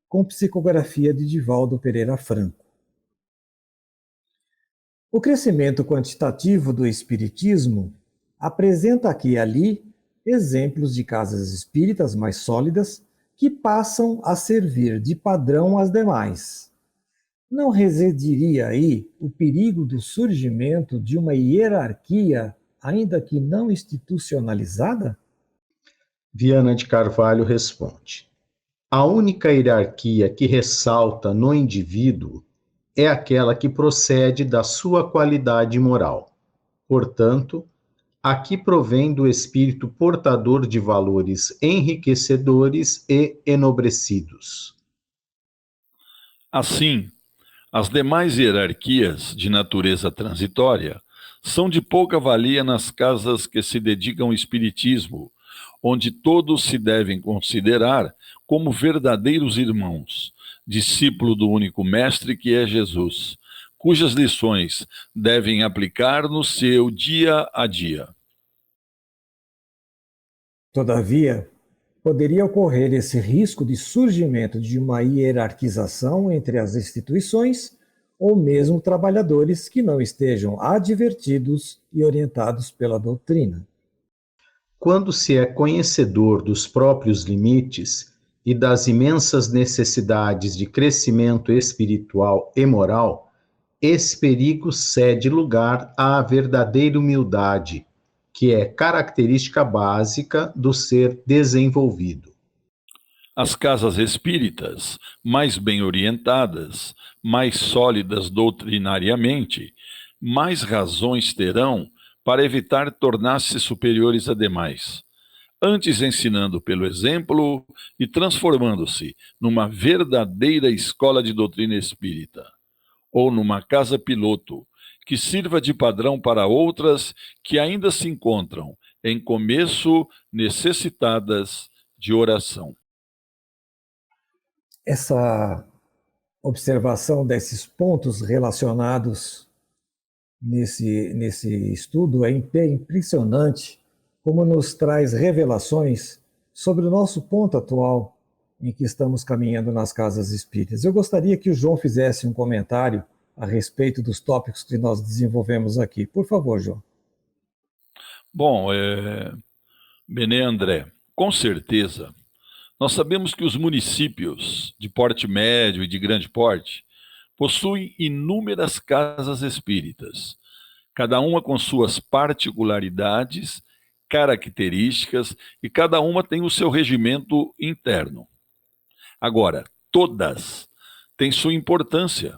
com psicografia de Divaldo Pereira Franco. O crescimento quantitativo do Espiritismo apresenta aqui e ali exemplos de casas espíritas mais sólidas que passam a servir de padrão às demais. Não residiria aí o perigo do surgimento de uma hierarquia, ainda que não institucionalizada? Viana de Carvalho responde: a única hierarquia que ressalta no indivíduo é aquela que procede da sua qualidade moral. Portanto, aqui provém do espírito portador de valores enriquecedores e enobrecidos. Assim, as demais hierarquias de natureza transitória são de pouca valia nas casas que se dedicam ao espiritismo, onde todos se devem considerar como verdadeiros irmãos, discípulo do único mestre que é Jesus, cujas lições devem aplicar no seu dia a dia. Todavia, poderia ocorrer esse risco de surgimento de uma hierarquização entre as instituições ou mesmo trabalhadores que não estejam advertidos e orientados pela doutrina. Quando se é conhecedor dos próprios limites e das imensas necessidades de crescimento espiritual e moral, esse perigo cede lugar à verdadeira humildade, que é característica básica do ser desenvolvido. As casas espíritas, mais bem orientadas, mais sólidas doutrinariamente, mais razões terão para evitar tornar-se superiores a demais, antes ensinando pelo exemplo e transformando-se numa verdadeira escola de doutrina espírita, ou numa casa piloto, que sirva de padrão para outras que ainda se encontram em começo necessitadas de oração. Essa observação desses pontos relacionados nesse estudo é impressionante, como nos traz revelações sobre o nosso ponto atual em que estamos caminhando nas casas espíritas. Eu gostaria que o João fizesse um comentário a respeito dos tópicos que nós desenvolvemos aqui. Por favor, João. Bom, Benê André, com certeza, nós sabemos que os municípios de porte médio e de grande porte possuem inúmeras casas espíritas, cada uma com suas particularidades, características, e cada uma tem o seu regimento interno. Agora, todas têm sua importância,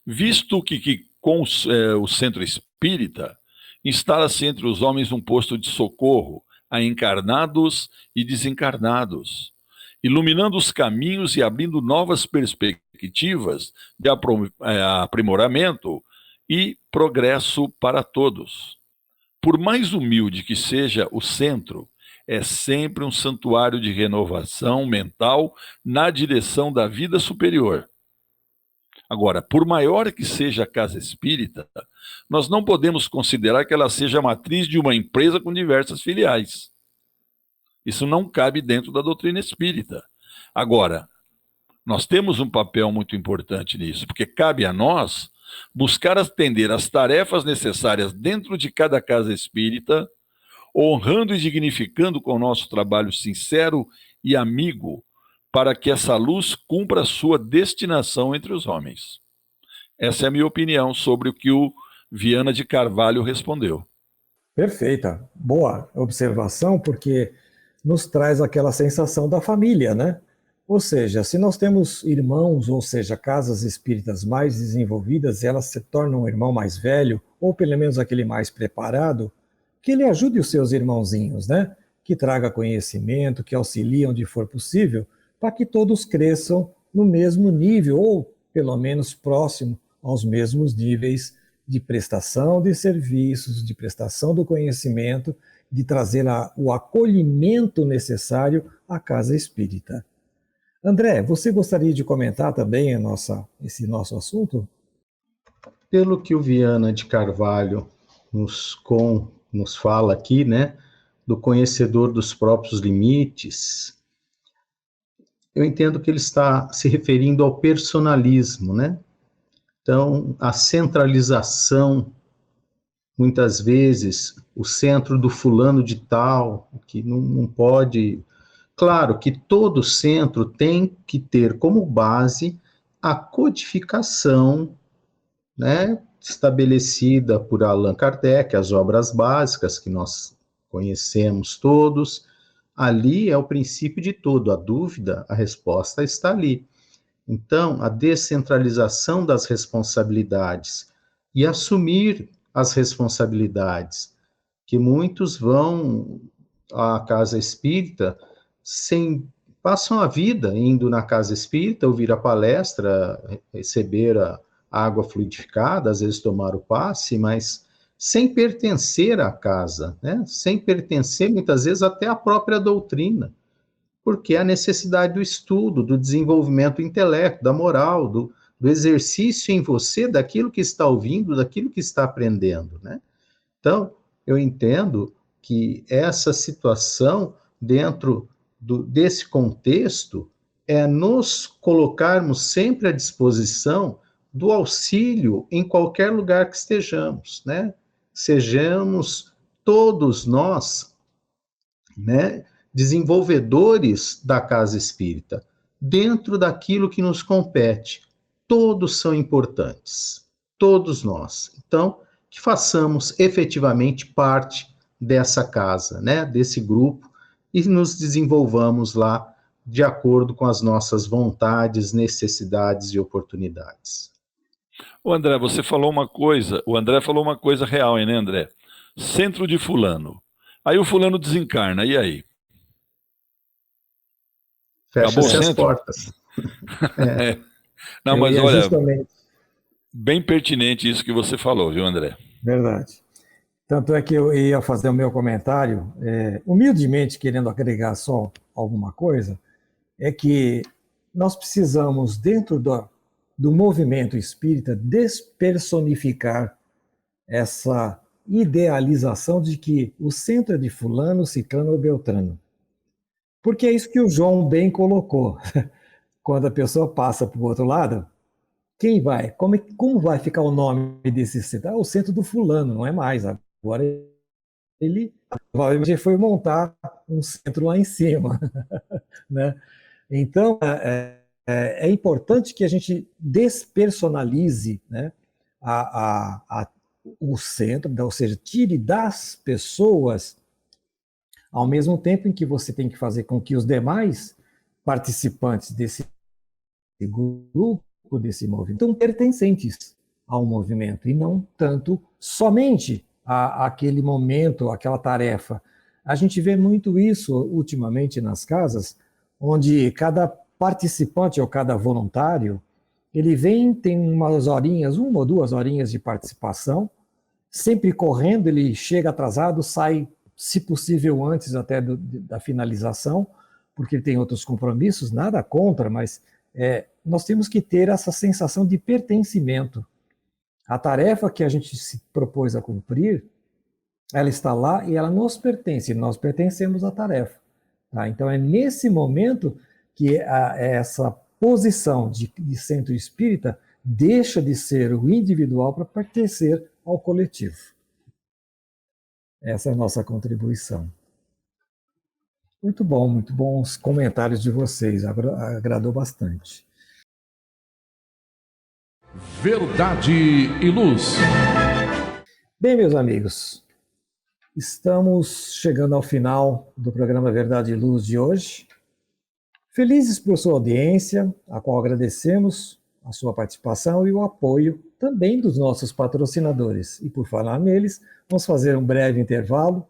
visto que com o centro espírita instala-se entre os homens um posto de socorro a encarnados e desencarnados, iluminando os caminhos e abrindo novas perspectivas de aprimoramento e progresso para todos. Por mais humilde que seja o centro, é sempre um santuário de renovação mental na direção da vida superior. Agora, por maior que seja a casa espírita, nós não podemos considerar que ela seja a matriz de uma empresa com diversas filiais. Isso não cabe dentro da doutrina espírita. Agora, nós temos um papel muito importante nisso, porque cabe a nós buscar atender às tarefas necessárias dentro de cada casa espírita, honrando e dignificando com o nosso trabalho sincero e amigo, para que essa luz cumpra sua destinação entre os homens. Essa é a minha opinião sobre o que o Viana de Carvalho respondeu. Perfeita, boa observação, porque nos traz aquela sensação da família, né? Ou seja, se nós temos irmãos, ou seja, casas espíritas mais desenvolvidas, elas se tornam um irmão mais velho, ou pelo menos aquele mais preparado, que ele ajude os seus irmãozinhos, né? Que traga conhecimento, que auxilie onde for possível, para que todos cresçam no mesmo nível, ou pelo menos próximo aos mesmos níveis de prestação de serviços, de prestação do conhecimento, de trazer o acolhimento necessário à casa espírita. André, você gostaria de comentar também esse nosso assunto? Pelo que o Viana de Carvalho nos fala aqui, né, do conhecedor dos próprios limites, eu entendo que ele está se referindo ao personalismo, né? Então, a centralização, muitas vezes, o centro do fulano de tal, que não pode... Claro que todo centro tem que ter como base a codificação, né, estabelecida por Allan Kardec, as obras básicas que nós conhecemos todos. Ali é o princípio de tudo, a dúvida, a resposta está ali. Então, a descentralização das responsabilidades e assumir as responsabilidades, que muitos vão à casa espírita passam a vida indo na casa espírita, ouvir a palestra, receber a água fluidificada, às vezes tomar o passe, mas sem pertencer à casa, né? Sem pertencer, muitas vezes, até à própria doutrina, porque a necessidade do estudo, do desenvolvimento do intelecto, da moral, do exercício em você daquilo que está ouvindo, daquilo que está aprendendo, né? Então, eu entendo que essa situação, dentro desse contexto, é nos colocarmos sempre à disposição do auxílio em qualquer lugar que estejamos, né? Sejamos todos nós, né, desenvolvedores da casa espírita, dentro daquilo que nos compete. Todos são importantes, todos nós. Então, que façamos efetivamente parte dessa casa, né, desse grupo, e nos desenvolvamos lá de acordo com as nossas vontades, necessidades e oportunidades. O André, o André falou uma coisa real, hein, né, André? Centro de fulano. Aí o fulano desencarna, e aí? Fecha-se as portas. É. Não, mas olha, justamente... bem pertinente isso que você falou, viu, André? Verdade. Tanto é que eu ia fazer o meu comentário, humildemente querendo agregar só alguma coisa, é que nós precisamos, dentro do movimento espírita, despersonificar essa idealização de que o centro é de fulano, ciclano ou beltrano. Porque é isso que o João bem colocou. Quando a pessoa passa para o outro lado, quem vai? Como vai ficar o nome desse centro? O centro do fulano, não é mais. Agora ele provavelmente foi montar um centro lá em cima. Né? Então, é importante que a gente despersonalize, né, o centro, ou seja, tire das pessoas, ao mesmo tempo em que você tem que fazer com que os demais participantes desse grupo, desse movimento, são pertencentes ao movimento, e não tanto somente àquele momento, àquela tarefa. A gente vê muito isso ultimamente nas casas, onde cada participante ou cada voluntário, ele vem, tem umas horinhas, 1 ou 2 horinhas de participação, sempre correndo, ele chega atrasado, sai, se possível, antes até da finalização, porque ele tem outros compromissos, nada contra, mas nós temos que ter essa sensação de pertencimento. A tarefa que a gente se propôs a cumprir, ela está lá e ela nos pertence, nós pertencemos à tarefa. Tá? Então é nesse momento que essa posição de centro espírita, deixa de ser o individual para pertencer ao coletivo. Essa é a nossa contribuição. Muito bons comentários de vocês, agradou bastante. Verdade e Luz. Bem, meus amigos, estamos chegando ao final do programa Verdade e Luz de hoje. Felizes por sua audiência, a qual agradecemos a sua participação e o apoio também dos nossos patrocinadores. E por falar neles, vamos fazer um breve intervalo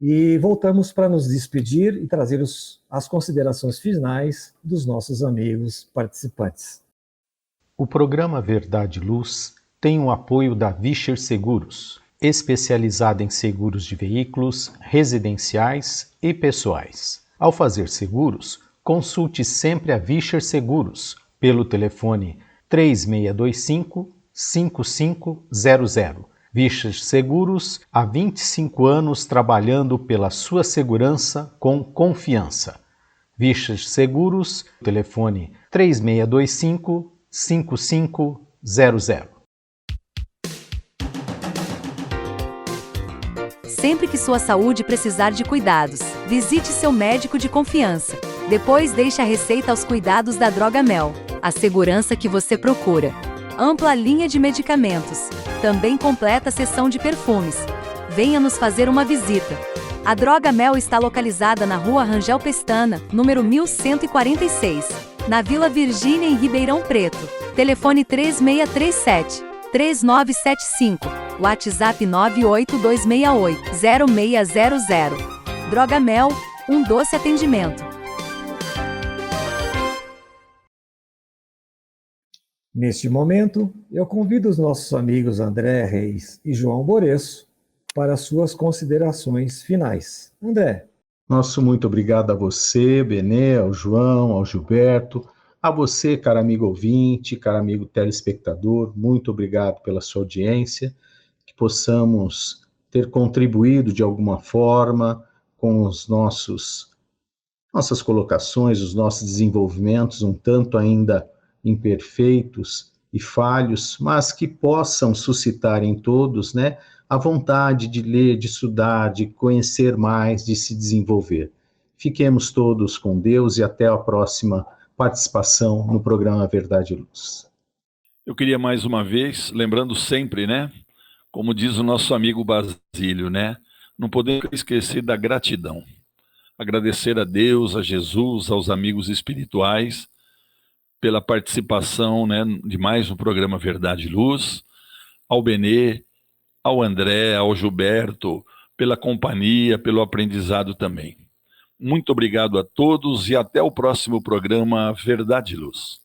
e voltamos para nos despedir e trazer as considerações finais dos nossos amigos participantes. O programa Verdade e Luz tem o apoio da Vischer Seguros, especializada em seguros de veículos, residenciais e pessoais. Ao fazer seguros, consulte sempre a Vischer Seguros pelo telefone 3625-5500. Vischer Seguros, há 25 anos trabalhando pela sua segurança com confiança. Vischer Seguros, telefone 3625-5500. Sempre que sua saúde precisar de cuidados, visite seu médico de confiança. Depois deixe a receita aos cuidados da Droga Mel, a segurança que você procura. Ampla linha de medicamentos. Também completa a seção de perfumes. Venha nos fazer uma visita. A Droga Mel está localizada na Rua Rangel Pestana, número 1146, na Vila Virgínia, em Ribeirão Preto. Telefone 3637-3975. WhatsApp 98268-0600. Droga Mel, um doce atendimento. Neste momento, eu convido os nossos amigos André Reis e João Boreço para suas considerações finais. André. Nosso muito obrigado a você, Benê, ao João, ao Gilberto, a você, caro amigo ouvinte, caro amigo telespectador, muito obrigado pela sua audiência, que possamos ter contribuído de alguma forma com os nossas colocações, os nossos desenvolvimentos, um tanto ainda imperfeitos e falhos, mas que possam suscitar em todos, a vontade de ler, de estudar, de conhecer mais, de se desenvolver. Fiquemos todos com Deus e até a próxima participação no programa Verdade e Luz. Eu queria mais uma vez, lembrando sempre, como diz o nosso amigo Basílio, não podemos esquecer da gratidão. Agradecer a Deus, a Jesus, aos amigos espirituais, pela participação de mais um programa Verdade e Luz, ao Benê, ao André, ao Gilberto, pela companhia, pelo aprendizado também. Muito obrigado a todos e até o próximo programa Verdade e Luz.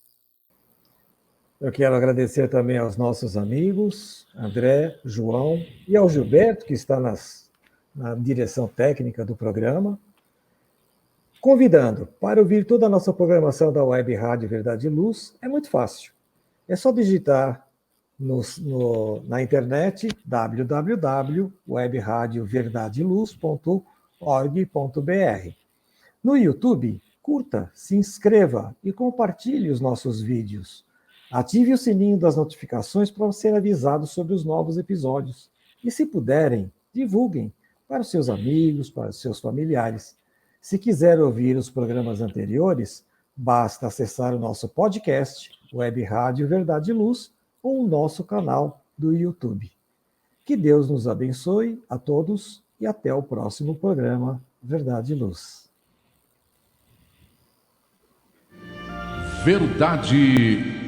Eu quero agradecer também aos nossos amigos, André, João e ao Gilberto, que está na direção técnica do programa. Convidando para ouvir toda a nossa programação da Web Rádio Verdade e Luz, é muito fácil. É só digitar na internet www.webradioverdadeluz.org.br. No YouTube, curta, se inscreva e compartilhe os nossos vídeos. Ative o sininho das notificações para ser avisado sobre os novos episódios. E se puderem, divulguem para os seus amigos, para os seus familiares. Se quiser ouvir os programas anteriores, basta acessar o nosso podcast, Web Rádio Verdade e Luz, ou o nosso canal do YouTube. Que Deus nos abençoe a todos e até o próximo programa Verdade e Luz. Verdade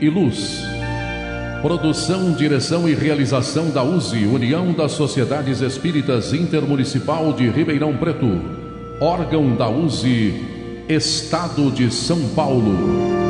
e Luz. Produção, direção e realização da USE, União das Sociedades Espíritas Intermunicipal de Ribeirão Preto. Órgão da USE, Estado de São Paulo.